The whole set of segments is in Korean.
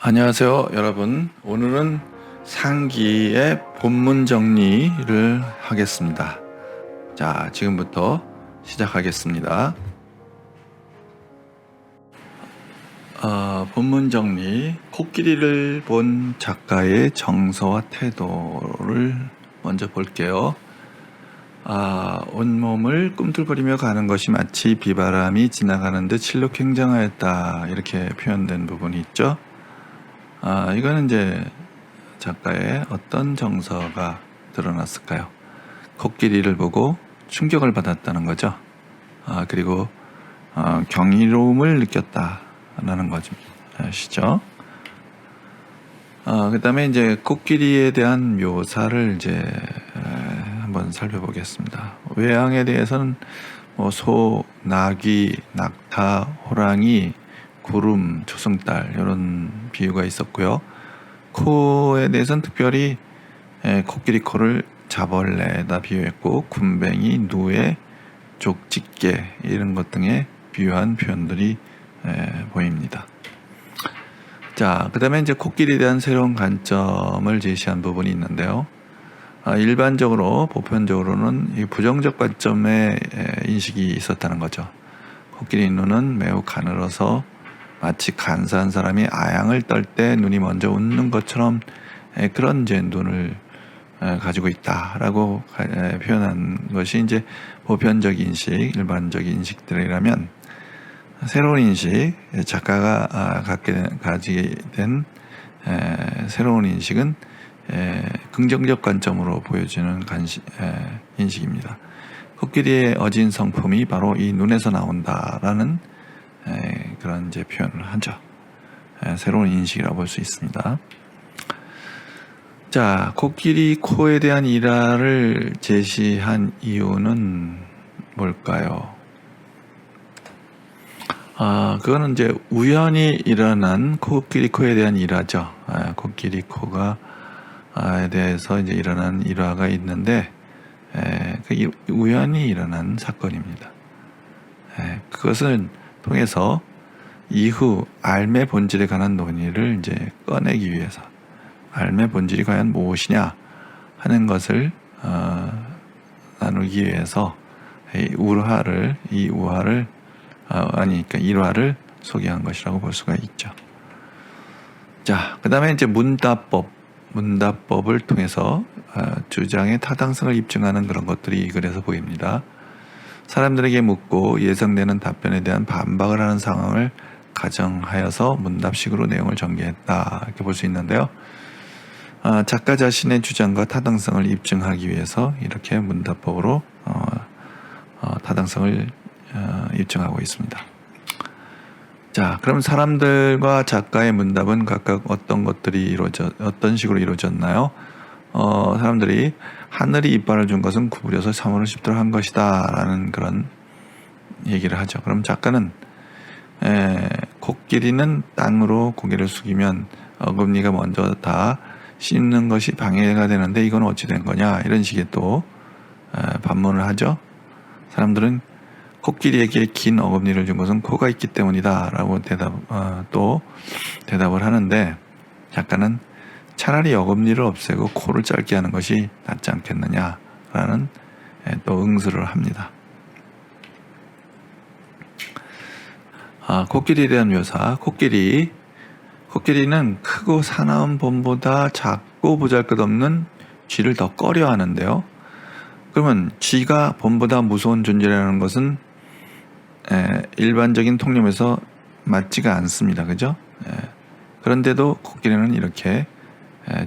안녕하세요, 여러분. 오늘은 상기의 본문 정리를 하겠습니다. 자, 지금부터 시작하겠습니다. 본문 정리, 코끼리를 본 작가의 정서와 태도를 먼저 볼게요. 온몸을 꿈틀거리며 가는 것이 마치 비바람이 지나가는 듯 실룩행정하였다, 이렇게 표현된 부분이 있죠. 이거는 이제 작가의 어떤 정서가 드러났을까요? 코끼리를 보고 충격을 받았다는 거죠. 그리고 경이로움을 느꼈다라는 것이죠. 그 다음에 이제 코끼리에 대한 묘사를 이제 한번 살펴보겠습니다. 외양에 대해서는 소, 나귀, 낙타, 호랑이, 구름, 초승달 이런 비유가 있었고요. 코에 대해서는 특별히 코끼리 코를 자벌레에다 비유했고, 군뱅이, 누에, 족집게 이런 것 등에 비유한 표현들이 보입니다. 자, 그 다음에 이제 코끼리에 대한 새로운 관점을 제시한 부분이 있는데요. 일반적으로 보편적으로는 이 부정적 관점의 인식이 있었다는 거죠. 코끼리 눈은 매우 가늘어서 마치 간사한 사람이 아양을 떨 때 눈이 먼저 웃는 것처럼 그런 이제 눈을 가지고 있다라고 표현한 것이 이제 보편적 인식, 일반적 인식들이라면, 새로운 인식, 작가가 가지게 된 새로운 인식은 긍정적 관점으로 보여지는 인식입니다. 코끼리의 어진 성품이 바로 이 눈에서 나온다라는 그런 이제 표현을 하죠. 새로운 인식이라고 볼 수 있습니다. 자, 코끼리 코에 대한 일화를 제시한 이유는 뭘까요? 그거는 이제 우연히 일어난 코끼리 코에 대한 일화죠. 코끼리 코가 에 대해서 이제 일어난 일화가 있는데, 그 우연히 일어난 사건입니다. 그것은 통해서 이후 알매 본질에 관한 논의를 이제 꺼내기 위해서, 알매 본질이 과연 무엇이냐 하는 것을 나누기 위해서 그러니까 일화를 소개한 것이라고 볼 수가 있죠. 자, 그 다음에 이제 문답법을 통해서 주장의 타당성을 입증하는 그런 것들이 이 글에서 보입니다. 사람들에게 묻고 예상되는 답변에 대한 반박을 하는 상황을 가정하여서 문답식으로 내용을 전개했다, 이렇게 볼 수 있는데요. 작가 자신의 주장과 타당성을 입증하기 위해서 이렇게 문답법으로 타당성을 입증하고 있습니다. 자, 그럼 사람들과 작가의 문답은 각각 어떤 식으로 이루어졌나요? 사람들이 하늘이 이빨을 준 것은 구부려서 사물을 씹도록 한 것이다 라는 그런 얘기를 하죠. 그럼 작가는 코끼리는 땅으로 고개를 숙이면 어금니가 먼저 다 씹는 것이 방해가 되는데 이건 어찌 된 거냐, 이런 식의 또 반문을 하죠. 사람들은 코끼리에게 긴 어금니를 준 것은 코가 있기 때문이다 라고 대답을 하는데, 작가는 차라리 어금니를 없애고 코를 짧게 하는 것이 낫지 않겠느냐라는 또 응수를 합니다. 코끼리에 대한 묘사. 코끼리는 크고 사나운 봄보다 작고 보잘것없는 쥐를 더 꺼려 하는데요. 그러면 쥐가 봄보다 무서운 존재라는 것은 일반적인 통념에서 맞지가 않습니다. 그죠? 그런데도 코끼리는 이렇게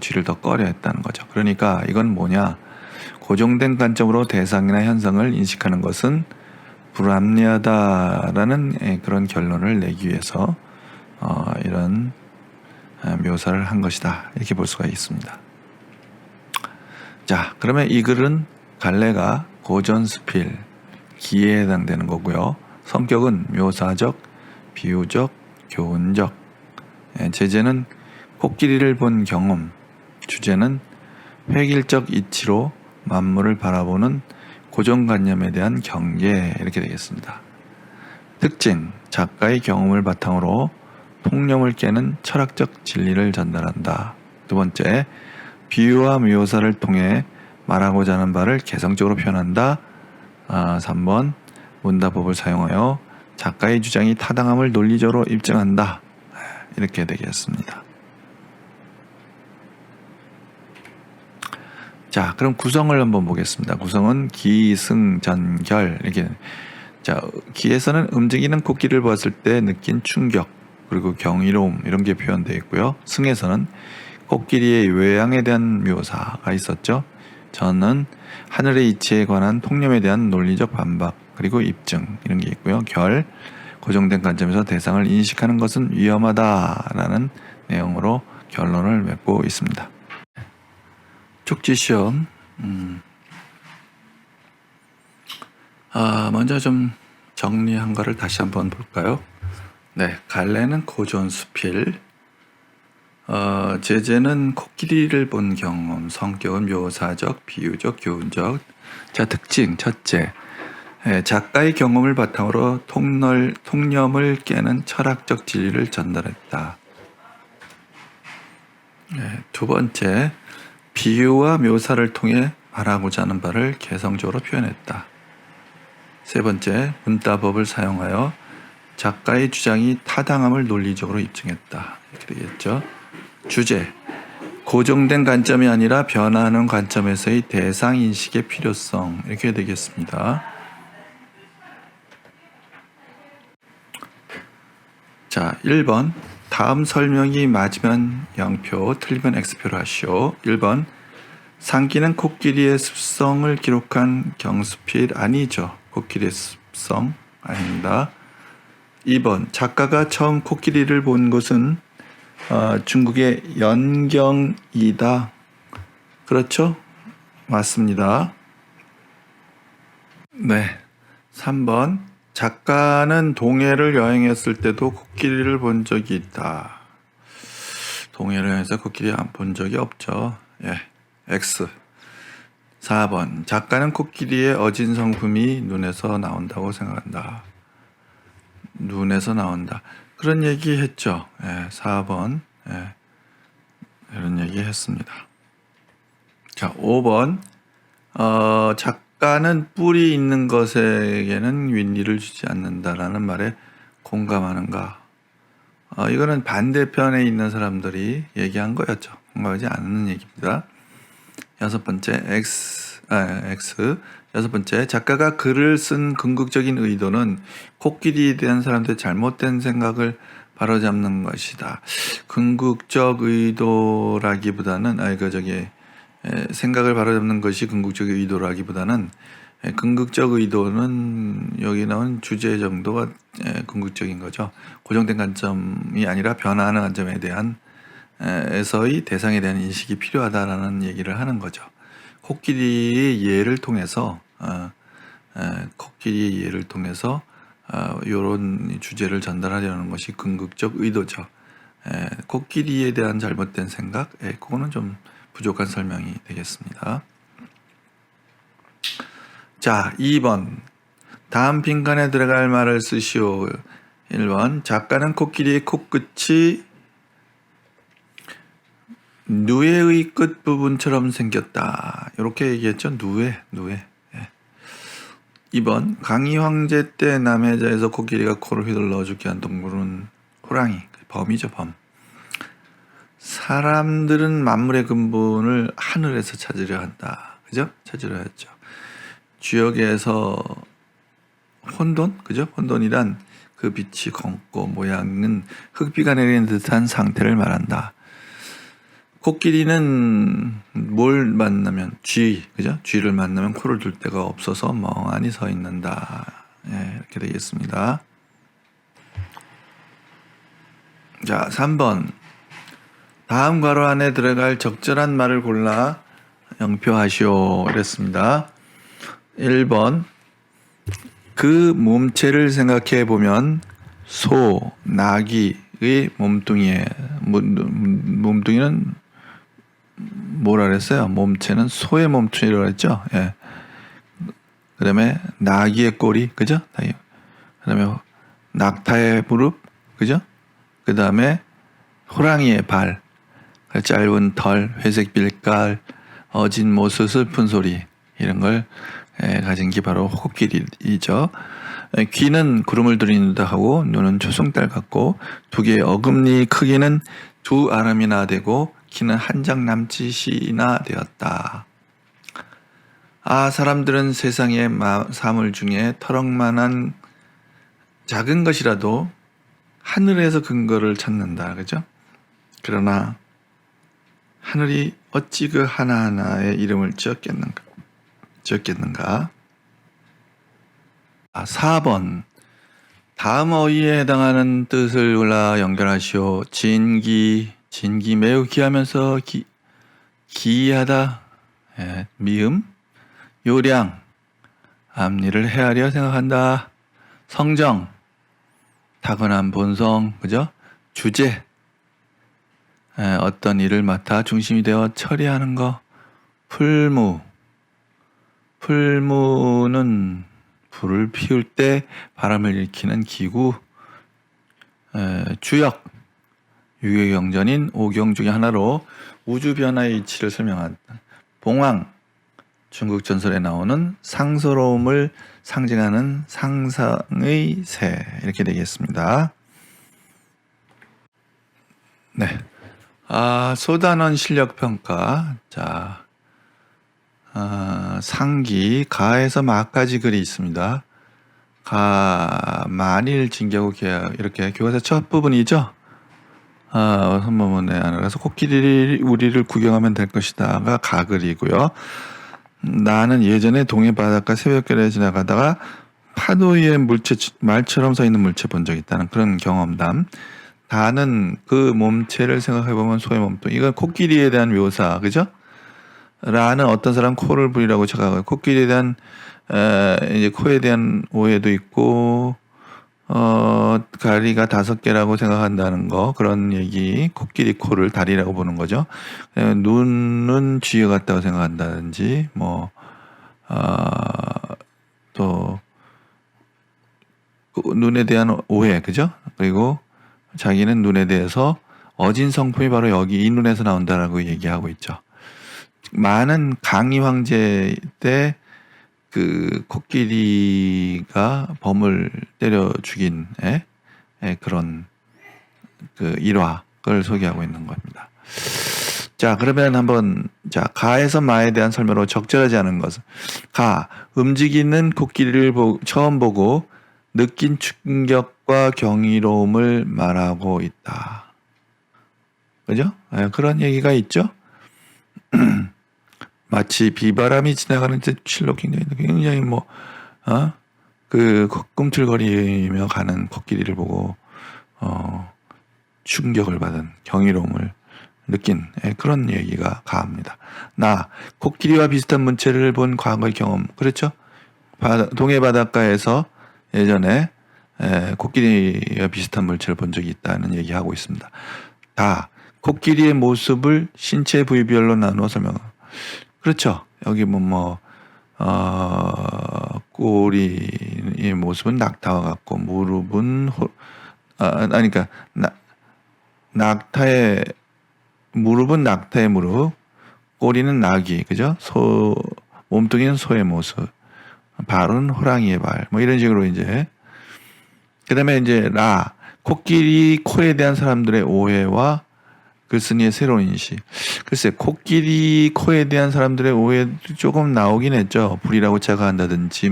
쥐를 더 꺼려 했다는 거죠. 그러니까 이건 뭐냐? 고정된 관점으로 대상이나 현상을 인식하는 것은 불합리하다라는 그런 결론을 내기 위해서 이런 묘사를 한 것이다, 이렇게 볼 수가 있습니다. 자, 그러면 이 글은 갈래가 고전스필, 기에 해당되는 거고요. 성격은 묘사적, 비유적, 교훈적. 제재는 코끼리를 본 경험, 주제는 획일적 이치로 만물을 바라보는 고정관념에 대한 경계, 이렇게 되겠습니다. 특징, 작가의 경험을 바탕으로 통념을 깨는 철학적 진리를 전달한다. 두 번째, 비유와 묘사를 통해 말하고자 하는 바를 개성적으로 표현한다. 3번, 문답법을 사용하여 작가의 주장이 타당함을 논리적으로 입증한다. 이렇게 되겠습니다. 자, 그럼 구성을 한번 보겠습니다. 구성은 기, 승, 전, 결 이렇게. 자, 기에서는 움직이는 코끼리를 보았을 때 느낀 충격 그리고 경이로움 이런 게 표현되어 있고요. 승에서는 코끼리의 외양에 대한 묘사가 있었죠. 전은 하늘의 이치에 관한 통념에 대한 논리적 반박 그리고 입증 이런 게 있고요. 결, 고정된 관점에서 대상을 인식하는 것은 위험하다라는 내용으로 결론을 맺고 있습니다. 쪽지시험. 먼저 좀 정리한 거를 다시 한번 볼까요? 네, 갈래는 고전수필, 제재는 코끼리를 본 경험, 성격은 묘사적, 비유적, 교훈적. 자, 특징 첫째, 작가의 경험을 바탕으로 통념을 깨는 철학적 진리를 전달했다. 두 번째, 비유와 묘사를 통해 말하고자 하는 바를 개성적으로 표현했다. 세 번째, 문답법을 사용하여 작가의 주장이 타당함을 논리적으로 입증했다. 이렇게 되겠죠. 주제, 고정된 관점이 아니라 변화하는 관점에서의 대상 인식의 필요성 이렇게 되겠습니다. 자, 1번 다음 설명이 맞으면 0표, 틀리면 X표를 하시오. 1번 상기는 코끼리의 습성을 기록한 경수필 아니죠. 코끼리의 습성 아닙니다. 2번 작가가 처음 코끼리를 본 곳은 중국의 연경이다. 그렇죠? 맞습니다. 네. 3번 작가는 동해를 여행했을 때도 코끼리를 본 적이 있다. 동해를 여행해서 코끼리 안 본 적이 없죠. 예, X. 4번 작가는 코끼리의 어진 성품이 눈에서 나온다고 생각한다. 눈에서 나온다. 그런 얘기 했죠. 예, 4번. 예, 이런 얘기 했습니다. 자, 5번 작가는 뿔이 있는 것에게는 윈리를 주지 않는다라는 말에 공감하는가? 이거는 반대편에 있는 사람들이 얘기한 거였죠. 공감하지 않는 얘기입니다. 여섯 번째, X. 여섯 번째, 작가가 글을 쓴 궁극적인 의도는 코끼리에 대한 사람들의 잘못된 생각을 바로잡는 것이다. 궁극적 의도라기보다는, 생각을 바로잡는 것이 궁극적 의도라기보다는, 궁극적 의도는 여기 나온 주제 정도가 궁극적인 거죠. 고정된 관점이 아니라 변화하는 관점에 대한 에서의 대상에 대한 인식이 필요하다라는 얘기를 하는 거죠. 코끼리의 예를 통해서 이런 주제를 전달하려는 것이 궁극적 의도죠. 코끼리에 대한 잘못된 생각, 그거는 좀 부족한 설명이 되겠습니다. 자, 2번 다음 빈칸에 들어갈 말을 쓰시오. 1번 작가는 코끼리의 코끝이 누에의 끝부분처럼 생겼다. 이렇게 얘기했죠. 누에. 2번 강희 황제 때 남해자에서 코끼리가 코를 휘둘러 죽게 한 동물은 호랑이. 범이죠, 범. 사람들은 만물의 근본을 하늘에서 찾으려 한다. 그죠? 찾으려 했죠. 주역에서 혼돈? 그죠? 혼돈이란 그 빛이 검고 모양은 흙비가 내리는 듯한 상태를 말한다. 코끼리는 뭘 만나면 그죠? 쥐를 만나면 코를 둘 데가 없어서 멍하니 서 있는다. 이렇게 되겠습니다. 자, 3번 다음 괄호 안에 들어갈 적절한 말을 골라 영표하시오. 이랬습니다. 1번 그 몸체를 생각해 보면 소, 나귀의 몸뚱이는 뭐라 그랬어요? 몸체는 소의 몸뚱이라고 했죠. 예. 그 다음에 나귀의 꼬리, 그죠? 그 다음에 낙타의 무릎, 그죠? 그 다음에 호랑이의 발, 짧은 털, 회색 빛깔, 어진 모습, 슬픈 소리 이런 걸 가진 게 바로 코끼리이죠. 귀는 구름을 들이는다 하고 눈은 초승달 같고 두 개의 어금니 크기는 두 아람이나 되고 키는 한 장 남짓이나 되었다. 아, 사람들은 세상의 사물 중에 터럭만한 작은 것이라도 하늘에서 근거를 찾는다. 그죠? 그러나 하늘이 어찌 그 하나하나의 이름을 지었겠는가? 4번. 다음 어휘에 해당하는 뜻을 골라 연결하시오. 진기 매우 귀하면서 기이하다. 미음. 요량, 앞일을 헤아려 생각한다. 성정, 타고난 본성, 그죠? 주제, 어떤 일을 맡아 중심이 되어 처리하는 거. 풀무는 불을 피울 때 바람을 일으키는 기구. 주역, 유교경전인 5경 중에 하나로 우주 변화의 이치를 설명한다. 봉황, 중국 전설에 나오는 상스러움을 상징하는 상상의 새, 이렇게 되겠습니다. 네. 소단원 실력평가. 자, 상기, 가에서 마까지 글이 있습니다. 가, 만일, 진격우, 계약, 이렇게 교과서 첫 부분이죠. 선문문에 안에서 코끼리 우리를 구경하면 될 것이다가 가글이고요. 나는 예전에 동해 바닷가 새벽길에 지나가다가 파도 위에 말처럼 서 있는 물체 본 적 있다는 그런 경험담. 다는 그 몸체를 생각해보면 소의 몸통. 이건 코끼리에 대한 묘사, 그죠? 라는 어떤 사람 코를 부리라고 착각하고, 코끼리에 대한, 이제 코에 대한 오해도 있고, 다리가 5개라고 생각한다는 거, 그런 얘기. 코끼리 코를 다리라고 보는 거죠. 눈은 쥐어 같다고 생각한다든지, 또 눈에 대한 오해, 그죠? 그리고 자기는 눈에 대해서 어진 성품이 바로 여기 이 눈에서 나온다라고 얘기하고 있죠. 많은 강희 황제 때 그 코끼리가 범을 때려 죽인 그런 그 일화를 소개하고 있는 겁니다. 자, 그러면 한번, 가에서 마에 대한 설명으로 적절하지 않은 것은, 움직이는 코끼리를 처음 보고 느낀 충격과 경이로움을 말하고 있다. 그죠? 그런 얘기가 있죠? 마치 비바람이 지나가는 듯 굉장히 꿈틀거리며 가는 코끼리를 보고, 충격을 받은 경이로움을 느낀 그런 얘기가 가합니다. 코끼리와 비슷한 문체를 본 과거의 경험. 그렇죠? 동해 바닷가에서 예전에 코끼리와 비슷한 물체를 본 적이 있다는 얘기하고 있습니다. 코끼리의 모습을 신체 부위별로 나누어 설명합니다. 그렇죠? 여기 꼬리의 모습은 낙타와 같고, 무릎은 그러니까 무릎은 낙타의 무릎, 꼬리는 나귀, 그죠? 몸뚱이는 소의 모습, 발은 호랑이의 발, 이런 식으로 이제. 그 다음에 이제 코끼리 코에 대한 사람들의 오해와 글쓴이의 새로운 인식. 글쎄, 코끼리 코에 대한 사람들의 오해 조금 나오긴 했죠. 불이라고 착각한다든지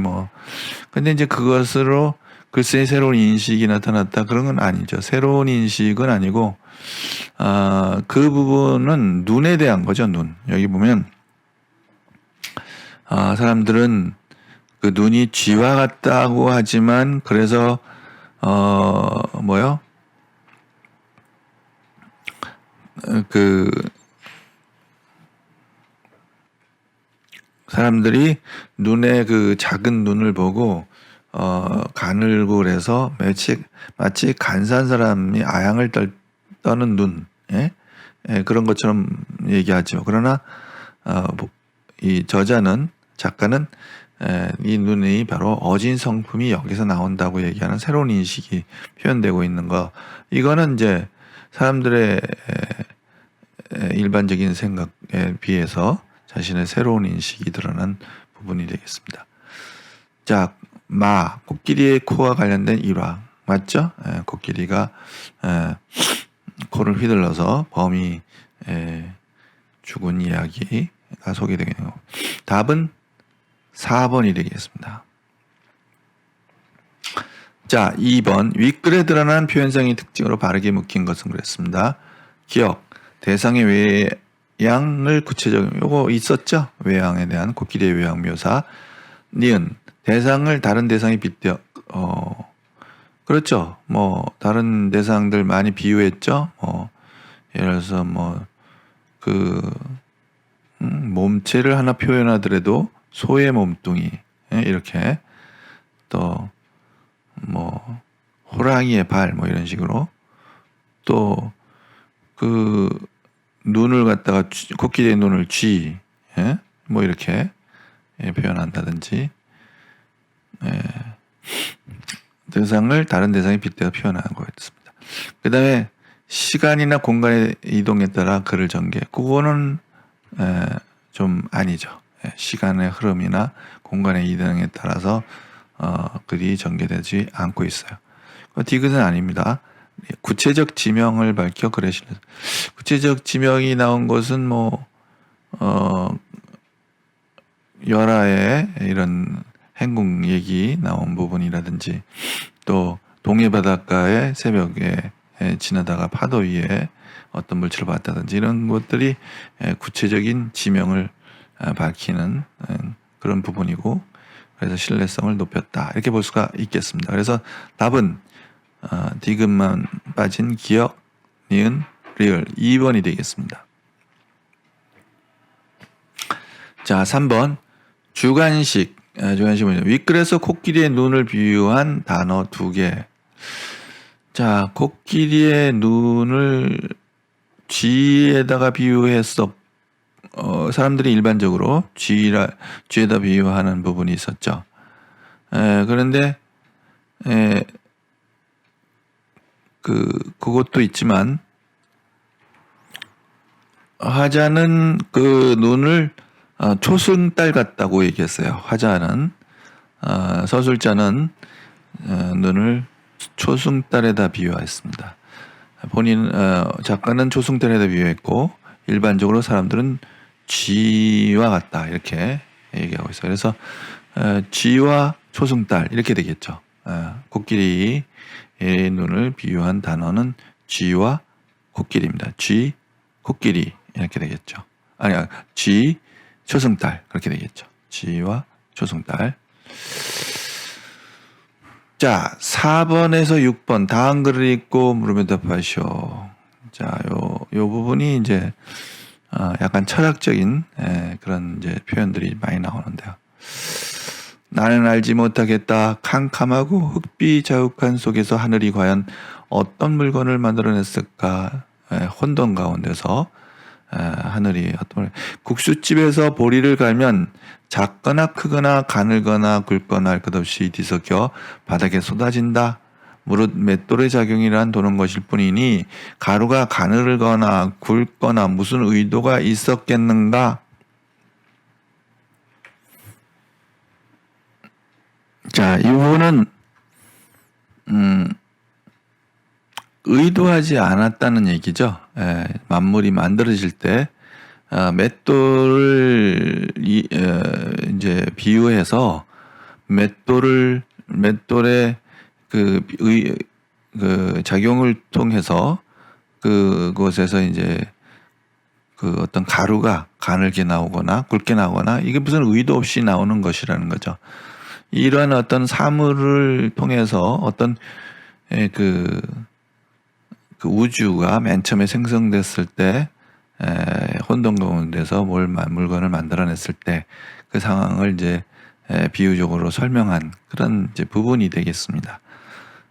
근데 이제 그것으로 글쓴이의 새로운 인식이 나타났다, 그런 건 아니죠. 새로운 인식은 아니고, 그 부분은 눈에 대한 거죠, 눈. 여기 보면, 사람들은 그 눈이 쥐와 같다고 하지만, 그래서, 사람들이 눈에 그 작은 눈을 보고, 가늘고 그래서 마치 간사한 사람이 아양을 떠는 눈, 그런 것처럼 얘기하죠. 그러나, 이 작가는 이 눈이 바로 어진 성품이 여기서 나온다고 얘기하는 새로운 인식이 표현되고 있는 거. 이거는 이제 사람들의 일반적인 생각에 비해서 자신의 새로운 인식이 드러난 부분이 되겠습니다. 자, 코끼리의 코와 관련된 일화 맞죠? 코끼리가 코를 휘둘러서 범이 죽은 이야기가 소개되겠네요. 답은 4번이 되겠습니다. 자, 2번 윗글에 드러난 표현상의 특징으로 바르게 묶인 것은 그랬습니다. 기억, 대상의 외양을 구체적으로 요거 있었죠? 외양에 대한 코끼리의 외양 묘사. 니은, 대상을 다른 대상에 빗대어 그렇죠. 뭐 다른 대상들 많이 비유했죠. 예를 들어서 몸체를 하나 표현하더라도 소의 몸뚱이 이렇게 또 호랑이의 발 이런 식으로 또 그 눈을 갖다가 코끼리의 눈을 쥐 이렇게 표현한다든지 대상을 다른 대상에 빗대어 표현하는 거였습니다. 그 다음에 시간이나 공간의 이동에 따라 글을 전개. 그거는 좀 아니죠. 시간의 흐름이나 공간의 이동에 따라서 글이 전개되지 않고 있어요. 디귿은 아닙니다. 구체적 지명을 밝혀 글에 실려. 구체적 지명이 나온 것은 열하의 이런 행궁 얘기 나온 부분이라든지 또 동해 바닷가의 새벽에 지나다가 파도 위에 어떤 물체를 봤다든지 이런 것들이 구체적인 지명을 밝히는 그런 부분이고 그래서 신뢰성을 높였다 이렇게 볼 수가 있겠습니다. 그래서 답은 디귿만 빠진 기억, 니은, 리을 2번이 되겠습니다. 자, 3번 주관식 뭐냐? 윗글에서 코끼리의 눈을 비유한 단어 2개. 자, 코끼리의 눈을 쥐에다가 비유해서 사람들이 일반적으로 쥐에다 비유하는 부분이 있었죠. 그런데 그것도 있지만 화자는 그 눈을 초승달 같다고 얘기했어요. 화자는 서술자는 눈을 초승달에다 비유했습니다. 작가는 초승달에다 비유했고 일반적으로 사람들은 쥐와 같다 이렇게 얘기하고 있어요. 그래서 쥐와 초승달 이렇게 되겠죠. 코끼리의 눈을 비유한 단어는 쥐와 코끼리입니다. 쥐, 코끼리 이렇게 되겠죠. 쥐, 초승달 그렇게 되겠죠. 쥐와 초승달. 자, 4번에서 6번 다음 글을 읽고 물으면 답하시오. 자, 요 부분이 이제 약간 철학적인 그런 이제 표현들이 많이 나오는데요. 나는 알지 못하겠다. 캄캄하고 흙비 자욱한 속에서 하늘이 과연 어떤 물건을 만들어냈을까? 혼돈 가운데서 하늘이 국수집에서 보리를 갈면 작거나 크거나 가늘거나 굵거나 할 것 없이 뒤섞여 바닥에 쏟아진다. 무릇 맷돌의 작용이란 도는 것일 뿐이니 가루가 가늘거나 굵거나 무슨 의도가 있었겠는가? 자, 이 부분은 의도하지 않았다는 얘기죠. 만물이 만들어질 때 맷돌을 이제 비유해서 맷돌의 그 작용을 통해서 그곳에서 이제 그 어떤 가루가 가늘게 나오거나 굵게 나오거나 이게 무슨 의도 없이 나오는 것이라는 거죠. 이러한 어떤 사물을 통해서 어떤 그 우주가 맨 처음에 생성됐을 때 혼돈 가운데서 물건을 만들어냈을 때 그 상황을 이제 비유적으로 설명한 그런 이제 부분이 되겠습니다.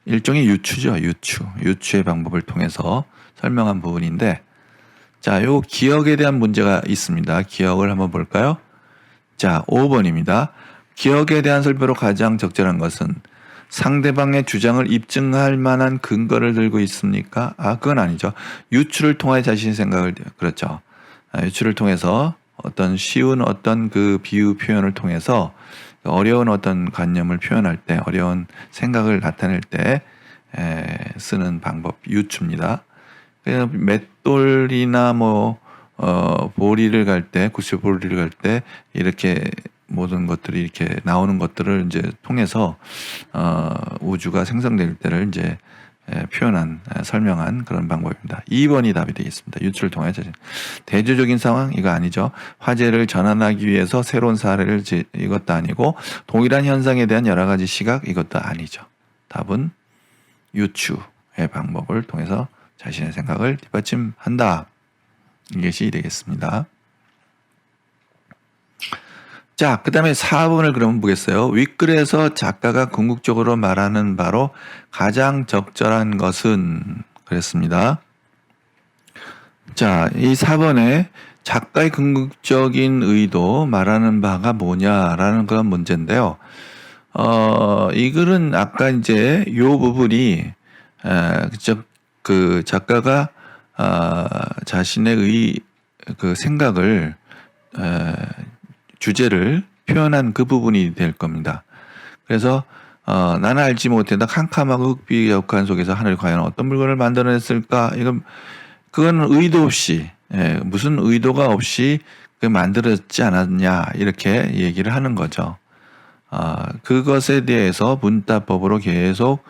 일종의 유추의 방법을 통해서 설명한 부분인데, 자, 요 기억에 대한 문제가 있습니다. 기억을 한번 볼까요? 자, 5번입니다. 기억에 대한 설명으로 가장 적절한 것은 상대방의 주장을 입증할 만한 근거를 들고 있습니까? 그건 아니죠. 유추를 통해 자신의 생각을, 그렇죠. 유추를 통해서 어떤 쉬운 어떤 그 비유 표현을 통해서 어려운 어떤 관념을 표현할 때, 어려운 생각을 나타낼 때 쓰는 방법, 유추입니다. 그래서 맷돌이나 보리를 갈 때, 구슬 보리를 갈 때 이렇게 모든 것들이 이렇게 나오는 것들을 이제 통해서 우주가 생성될 때를 이제 설명한 그런 방법입니다. 2번이 답이 되겠습니다. 유추를 통해 자신. 대조적인 상황 이거 아니죠. 화제를 전환하기 위해서 새로운 사례를 이것도 아니고 동일한 현상에 대한 여러 가지 시각 이것도 아니죠. 답은 유추의 방법을 통해서 자신의 생각을 뒷받침한다. 이것이 되겠습니다. 자, 그 다음에 4번을 그러면 보겠어요. 윗글에서 작가가 궁극적으로 말하는 바로 가장 적절한 것은 그랬습니다. 자, 이 4번에 작가의 궁극적인 의도 말하는 바가 뭐냐라는 그런 문제인데요. 이 글은 아까 이제 요 부분이 그 작가가 자신의 그 생각을 주제를 표현한 그 부분이 될 겁니다. 그래서 나는 알지 못했다 캄캄하고 흑비역한 속에서 하늘이 과연 어떤 물건을 만들어냈을까? 그건 의도 없이 무슨 의도가 없이 만들었지 않았냐 이렇게 얘기를 하는 거죠. 그것에 대해서 문답법으로 계속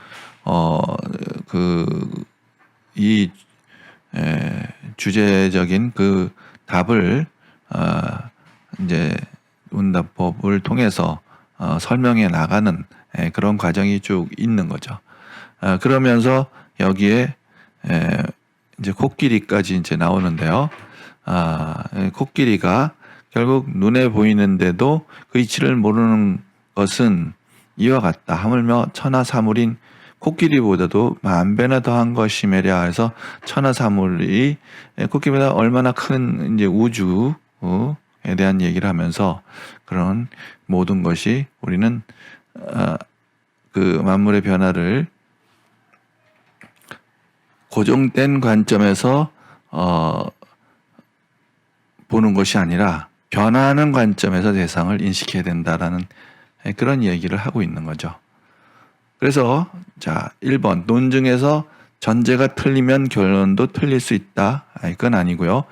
이 주제적인 그 답을 이제 문답법을 통해서 설명해 나가는 그런 과정이 쭉 있는 거죠. 그러면서 여기에 이제 코끼리까지 이제 나오는데요. 코끼리가 결국 눈에 보이는데도 그 이치를 모르는 것은 이와 같다. 하물며 천하사물인 코끼리보다도 만배나 더한 것이매랴 해서 천하사물이 코끼리보다 얼마나 큰 이제 우주에 대한 얘기를 하면서 그런 모든 것이 우리는 그 만물의 변화를 고정된 관점에서 보는 것이 아니라 변화하는 관점에서 세상을 인식해야 된다라는 그런 얘기를 하고 있는 거죠. 그래서 자 1번 논증에서 전제가 틀리면 결론도 틀릴 수 있다. 그건 아니고요.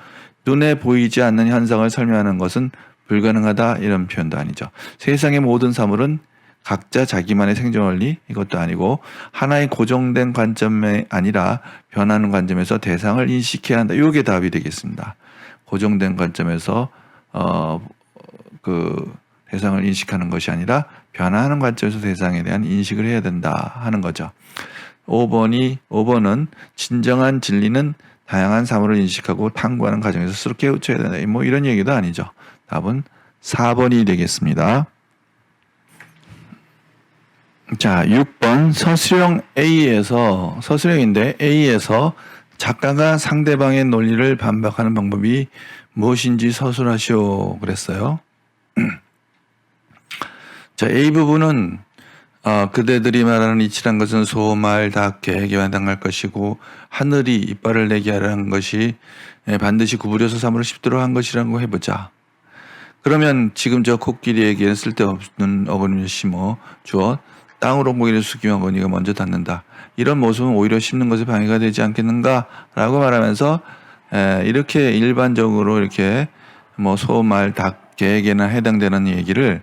눈에 보이지 않는 현상을 설명하는 것은 불가능하다 이런 표현도 아니죠. 세상의 모든 사물은 각자 자기만의 생존 원리 이것도 아니고 하나의 고정된 관점이 아니라 변하는 관점에서 대상을 인식해야 한다. 이게 답이 되겠습니다. 고정된 관점에서 그 대상을 인식하는 것이 아니라 변화하는 관점에서 대상에 대한 인식을 해야 된다 하는 거죠. 5번은 진정한 진리는 다양한 사물을 인식하고 탐구하는 과정에서 스스로 깨우쳐야 된다. 이런 얘기도 아니죠. 답은 4번이 되겠습니다. 자, 6번 서술형인데 A에서 작가가 상대방의 논리를 반박하는 방법이 무엇인지 서술하시오 그랬어요. 자, A 부분은 그대들이 말하는 이치란 것은 소, 말, 닭, 개, 개와 해당할 것이고 하늘이 이빨을 내게 하라는 것이 반드시 구부려서 사물을 씹도록 한 것이라고 해보자. 그러면 지금 저 코끼리에게는 쓸데없는 어금니를 심어 주어 땅으로 고기를 숙이면 어금니가 먼저 닿는다. 이런 모습은 오히려 씹는 것에 방해가 되지 않겠는가라고 말하면서 이렇게 일반적으로 이렇게 소, 말, 닭, 개에게나 해당되는 얘기를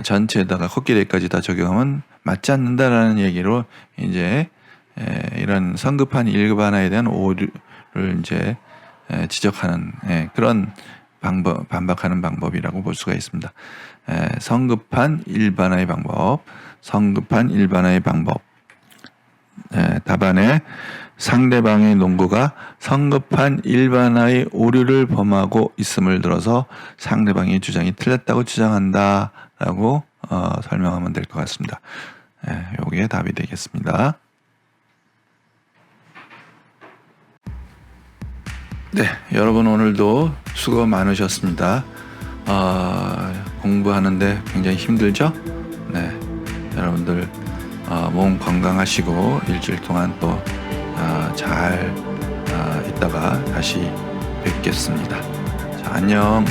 전체에다가 코끼리까지 다 적용하면 맞지 않는다라는 얘기로 이제 이런 성급한 일반화에 대한 오류를 이제 지적하는 그런 반박하는 방법이라고 볼 수가 있습니다. 성급한 일반화의 방법. 답안에 상대방의 논구가 성급한 일반화의 오류를 범하고 있음을 들어서 상대방의 주장이 틀렸다고 주장한다라고 설명하면 될 것 같습니다. 여기에 답이 되겠습니다. 네, 여러분 오늘도 수고 많으셨습니다. 공부하는데 굉장히 힘들죠? 네, 여러분들 몸 건강하시고 일주일 동안 또 잘 있다가 다시 뵙겠습니다. 자, 안녕.